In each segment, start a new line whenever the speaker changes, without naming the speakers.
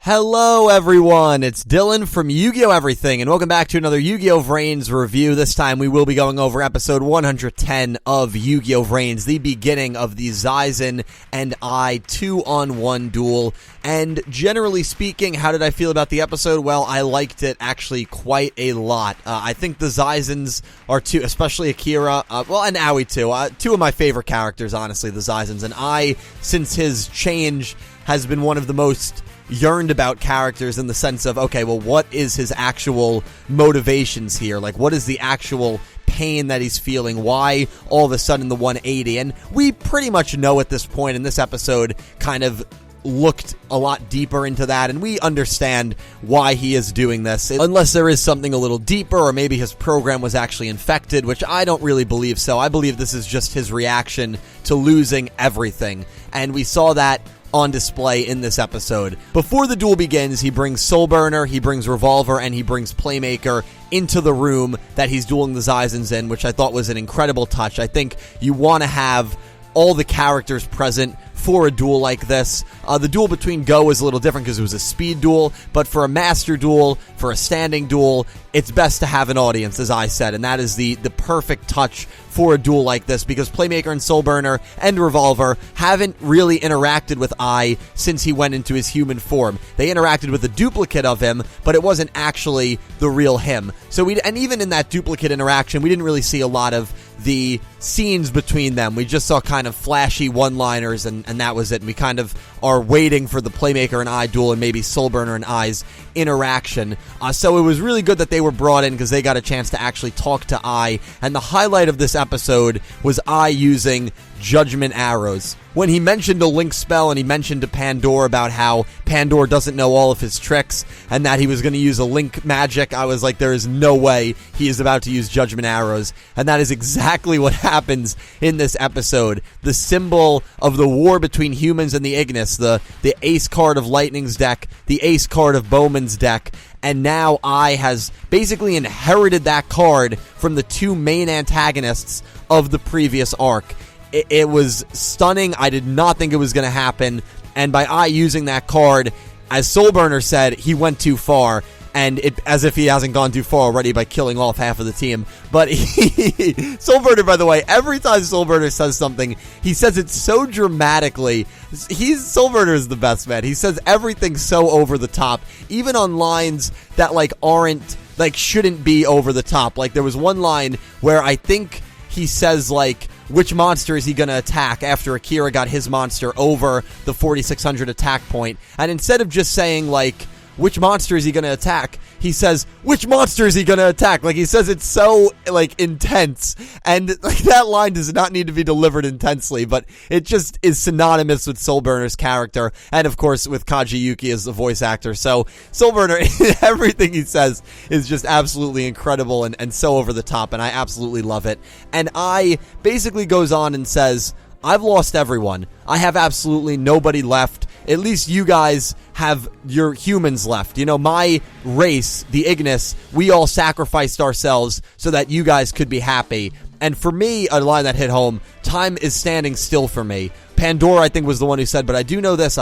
Hello everyone, it's Dylan from Yugioh Everything, and welcome back to another Yu-Gi-Oh! VRains review. This time we will be going over episode 110 of Yu-Gi-Oh! VRains, the beginning of the Zaizens and Ai 2-on-1 duel. And generally speaking, how did I feel about the episode? Well, I liked it actually quite a lot. I think the Zaizens are two, especially Akira, and Aoi too, two of my favorite characters, honestly, the Zaizens. And Ai, since his change, has been one of the most yearned about characters in the sense of, okay, well, what is his actual motivations here? Like, what is the actual pain that he's feeling? Why all of a sudden the 180? And we pretty much know at this point in this episode kind of looked a lot deeper into that, and we understand why he is doing this, unless there is something a little deeper, or maybe his program was actually infected, which I don't really believe so. I believe this is just his reaction to losing everything, and we saw that on display in this episode. Before the duel begins, he brings Soulburner, he brings Revolver, and he brings Playmaker into the room that he's dueling the Zaizens in, which I thought was an incredible touch. I think you want to have all the characters present for a duel like this. The duel between Go was a little different because it was a speed duel, but for a master duel, for a standing duel, it's best to have an audience, as I said, and that is the perfect touch for a duel like this, because Playmaker and Soulburner and Revolver haven't really interacted with Ai since he went into his human form. They interacted with a duplicate of him, but it wasn't actually the real him. And even in that duplicate interaction, we didn't really see a lot of the scenes between them. We just saw kind of flashy one-liners, and that was it. And we kind of are waiting for the Playmaker and Ai duel and maybe Soulburner and Ai's interaction. So it was really good that they were brought in because they got a chance to actually talk to Ai. And the highlight of this episode was Ai using Judgment Arrows. When he mentioned a Link spell and he mentioned to Pandora about how Pandora doesn't know all of his tricks and that he was going to use a Link magic, I was like, there is no way he is about to use Judgment Arrows. And that is exactly what happens in this episode. The symbol of the war between humans and the Ignis, the ace card of Lightning's deck, the ace card of Bowman's deck, and now Ai has basically inherited that card from the two main antagonists of the previous arc. It was stunning. I did not think it was going to happen. And by Ai using that card, as Soulburner said, he went too far. And as if he hasn't gone too far already by killing off half of the team. But Soulburner, by the way, every time Soulburner says something, he says it so dramatically. Soulburner is the best, man. He says everything so over the top, even on lines that shouldn't be over the top. Like, there was one line where I think he says, which monster is he going to attack after Akira got his monster over the 4,600 attack point. And instead of just saying, which monster is he going to attack, he says, which monster is he going to attack? He says it's so, intense. And, that line does not need to be delivered intensely, but it just is synonymous with Soulburner's character. And, of course, with Kaji Yuki as the voice actor. So, Soulburner, everything he says is just absolutely incredible and so over the top, and I absolutely love it. And Ai basically goes on and says, I've lost everyone. I have absolutely nobody left. At least you guys have your humans left. My race, the Ignis, we all sacrificed ourselves so that you guys could be happy. And for me, a line that hit home, time is standing still for me. Pandora, I think, was the one who said, but I do know this,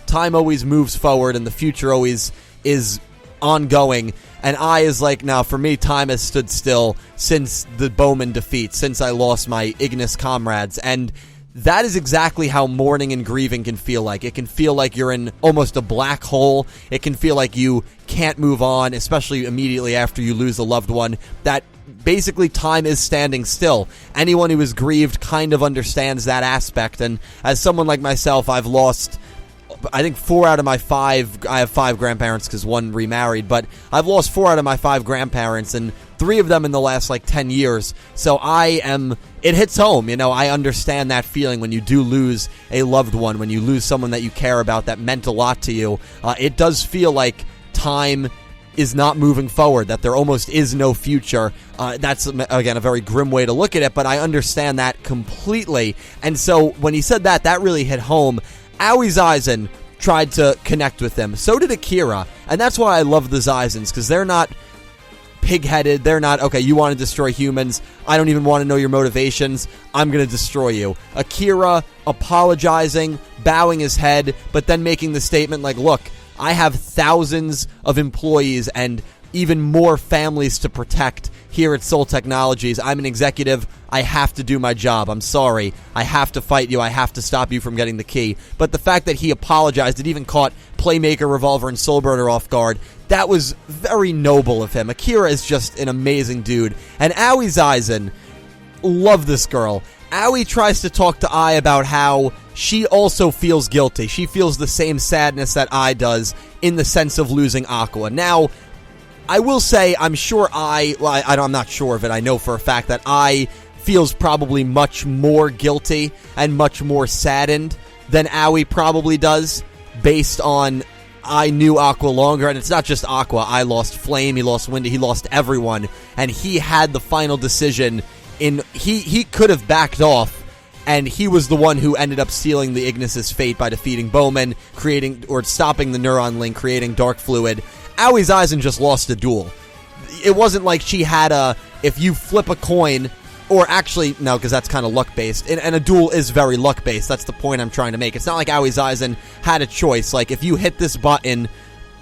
time always moves forward and the future always is ongoing. And Ai is like, now for me, time has stood still since the Bowman defeat, since I lost my Ignis comrades. And that is exactly how mourning and grieving can feel like. It can feel like you're in almost a black hole. It can feel like you can't move on, especially immediately after you lose a loved one. That basically time is standing still. Anyone who is grieved kind of understands that aspect. And as someone like myself, I've lost, I think, 4 out of my 5, I have 5 grandparents because one remarried, but I've lost 4 out of my 5 grandparents, and 3 of them in the last 10 years. So it hits home. I understand that feeling when you do lose a loved one, when you lose someone that you care about that meant a lot to you. It does feel like time is not moving forward, that there almost is no future. That's, again, a very grim way to look at it, but I understand that completely. And so when he said that, that really hit home. Aoi Zaizens tried to connect with them. So did Akira. And that's why I love the Zaizens, because they're not pig-headed. They're not, okay, you want to destroy humans. I don't even want to know your motivations. I'm going to destroy you. Akira apologizing, bowing his head, but then making the statement look, I have thousands of employees and even more families to protect here at Soul Technologies. I'm an executive. I have to do my job. I'm sorry. I have to fight you. I have to stop you from getting the key. But the fact that he apologized, it even caught Playmaker, Revolver, and Soulburner off guard. That was very noble of him. Akira is just an amazing dude. And Aoi Zaizens, love this girl. Aoi tries to talk to Ai about how she also feels guilty. She feels the same sadness that Ai does in the sense of losing Aqua. Now, I will say, I'm sure I'm not sure of it. I know for a fact that Ai feels probably much more guilty and much more saddened than Aoi probably does, based on I knew Aqua longer, and it's not just Aqua. I lost Flame, he lost Windy, he lost everyone, and he had the final decision. He could have backed off, and he was the one who ended up sealing the Ignis's fate by defeating Bowman, creating or stopping the Neuron Link, creating Dark Fluid. Aoi Zaizens just lost a duel. It wasn't like she had if you flip a coin, or actually, no, because that's kind of luck-based, and a duel is very luck-based. That's the point I'm trying to make. It's not like Aoi Zaizens had a choice. Like, if you hit this button,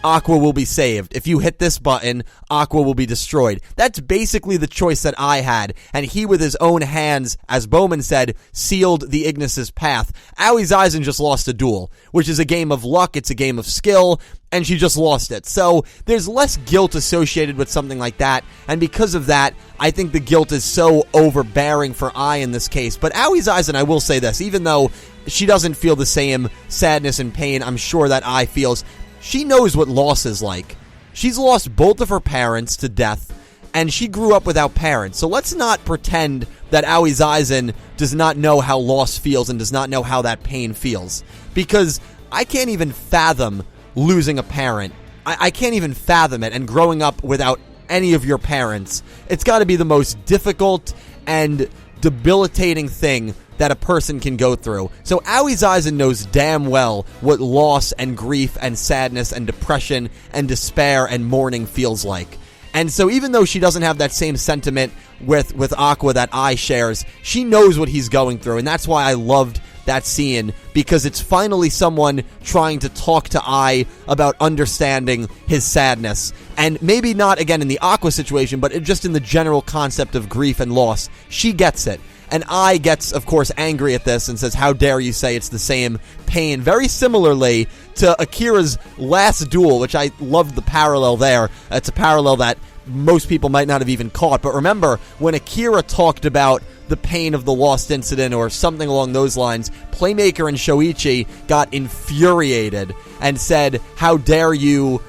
Aqua will be saved. If you hit this button, Aqua will be destroyed. That's basically the choice that I had, and he, with his own hands, as Bowman said, sealed the Ignis's path. Aoi Zaizens just lost a duel, which is a game of luck, it's a game of skill, and she just lost it. So there's less guilt associated with something like that, and because of that, I think the guilt is so overbearing for Ai in this case. But Aoi Zaizens, I will say this, even though she doesn't feel the same sadness and pain I'm sure that Ai feels, she knows what loss is like. She's lost both of her parents to death, and she grew up without parents. So let's not pretend that Aoi Zaizens does not know how loss feels and does not know how that pain feels. Because I can't even fathom losing a parent. I can't even fathom it. And growing up without any of your parents, it's got to be the most difficult and debilitating thing that a person can go through. So Aoi Zaizens knows damn well what loss and grief and sadness and depression and despair and mourning feels like. And so even though she doesn't have that same sentiment with Aqua that Ai shares, she knows what he's going through, and that's why I loved that scene, because it's finally someone trying to talk to Ai about understanding his sadness. And maybe not, again, in the Aqua situation, but just in the general concept of grief and loss. She gets it. And Ai gets, of course, angry at this and says, how dare you say it's the same pain? Very similarly to Akira's last duel, which I loved the parallel there. It's a parallel that most people might not have even caught. But remember, when Akira talked about the pain of the lost incident or something along those lines, Playmaker and Shoichi got infuriated and said, how dare you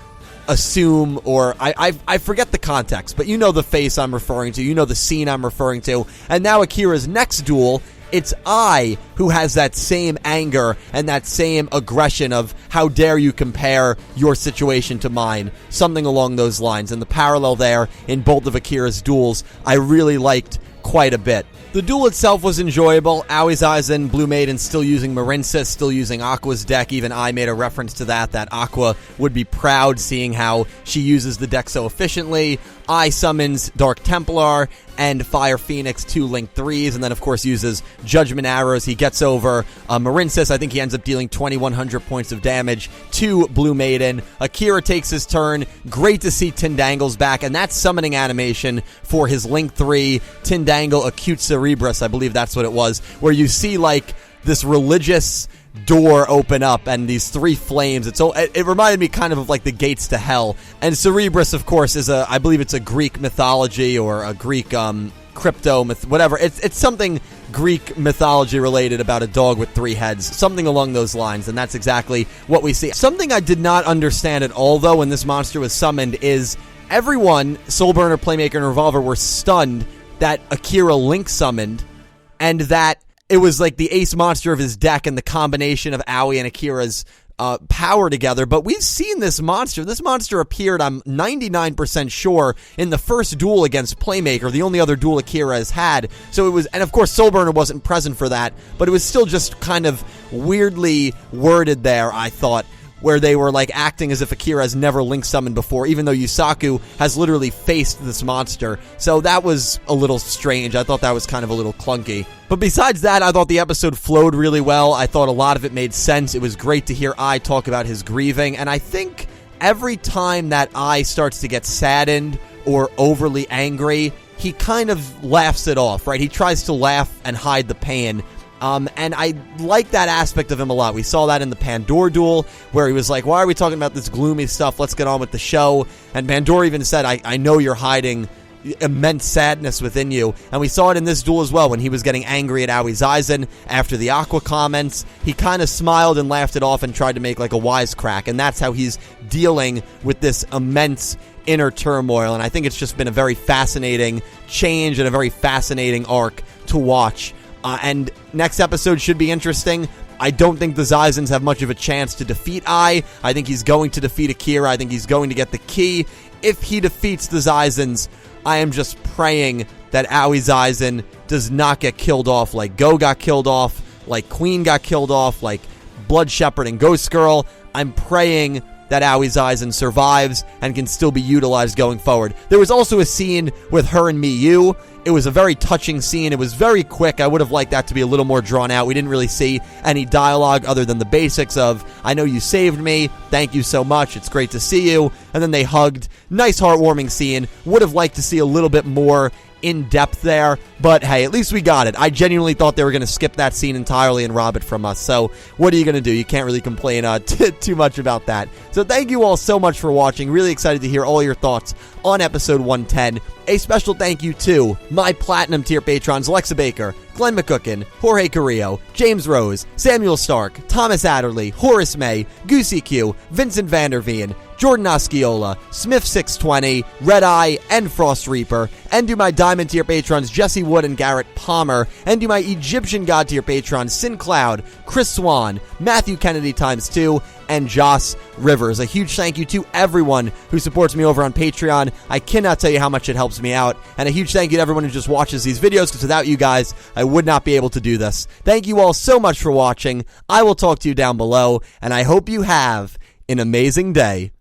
assume, or I forget the context, but you know the face I'm referring to, you know the scene I'm referring to. And now Akira's next duel, it's Ai who has that same anger and that same aggression of how dare you compare your situation to mine, something along those lines. And the parallel there in both of Akira's duels I really liked quite a bit. The duel itself was enjoyable. Aoi Zaizens, Blue Maiden still using Marincess, still using Aqua's deck. Even I made a reference to that Aqua would be proud seeing how she uses the deck so efficiently. Ai summons Dark Templar and Fire Phoenix, 2 Link 3s, and then of course uses Judgment Arrows. He gets over Marincess. I think he ends up dealing 2100 points of damage to Blue Maiden. Akira takes his turn. Great to see Tindangles back, and that summoning animation for his Link 3 Tindangle Acute Cerebrus, I believe that's what it was, where you see like this religious door open up and these 3 flames. It reminded me kind of like the gates to hell. And Cerebrus, of course, is I believe it's a Greek mythology or a Greek crypto myth, whatever. It's something Greek mythology related about a dog with 3 heads, something along those lines, and that's exactly what we see. Something I did not understand at all, though, when this monster was summoned is everyone, Soulburner, Playmaker, and Revolver, were stunned that Akira Link summoned, and that it was like the ace monster of his deck and the combination of Aoi and Akira's power together. But we've seen this monster. This monster appeared, I'm 99% sure, in the first duel against Playmaker, the only other duel Akira has had. So it was, and of course Soulburner wasn't present for that, but it was still just kind of weirdly worded there, I thought. where they were like acting as if Akira has never Link summoned before, even though Yusaku has literally faced this monster. So that was a little strange. I thought that was kind of a little clunky. But besides that, I thought the episode flowed really well. I thought a lot of it made sense. It was great to hear Ai talk about his grieving, and I think every time that Ai starts to get saddened or overly angry, he kind of laughs it off, right? He tries to laugh and hide the pain. And I like that aspect of him a lot. We saw that in the Pandora duel, where he was like, why are we talking about this gloomy stuff? Let's get on with the show. And Pandora even said, I know you're hiding immense sadness within you. And we saw it in this duel as well, when he was getting angry at Aoi Zaizen after the Aqua comments. He kind of smiled and laughed it off and tried to make like a wisecrack. And that's how he's dealing with this immense inner turmoil. And I think it's just been a very fascinating change and a very fascinating arc to watch. And next episode should be interesting. I don't think the Zaizens have much of a chance to defeat Ai. I think he's going to defeat Akira. I think he's going to get the key. If he defeats the Zaizens, I am just praying that Aoi Zaizen does not get killed off like Go got killed off, like Queen got killed off, like Blood Shepherd and Ghost Girl. I'm praying that Aoi Zaizen survives and can still be utilized going forward. There was also a scene with her and Miyu. It was a very touching scene. It was very quick. I would have liked that to be a little more drawn out. We didn't really see any dialogue other than the basics of, I know you saved me, thank you so much, it's great to see you, and then they hugged. Nice heartwarming scene. Would have liked to see a little bit more in depth there, but hey, at least we got it. I genuinely thought they were going to skip that scene entirely and rob it from us, so what are you going to do? You can't really complain too much about that. So thank you all so much for watching. Really excited to hear all your thoughts on episode 110. A special thank you to my Platinum tier patrons Alexa Baker, Glen McGookin, Jorge Carrillo, James Rose, Samuel Stark, Thomas Adderley, Horace Maye, Goosey Q, Vincent Van Der Veen, Jordan Osceola, Smith620, RedEye, and FrostReaper, and to my Diamond tier patrons Jesse Wood and Garrett Palmer, and to my Egyptian God tier patrons Syn Cloud, Chris Swan, Matthew Kennedy ×2, and Joss Rivers. A huge thank you to everyone who supports me over on Patreon. I cannot tell you how much it helps me out. And a huge thank you to everyone who just watches these videos, because without you guys, I would not be able to do this. Thank you all so much for watching. I will talk to you down below, and I hope you have an amazing day.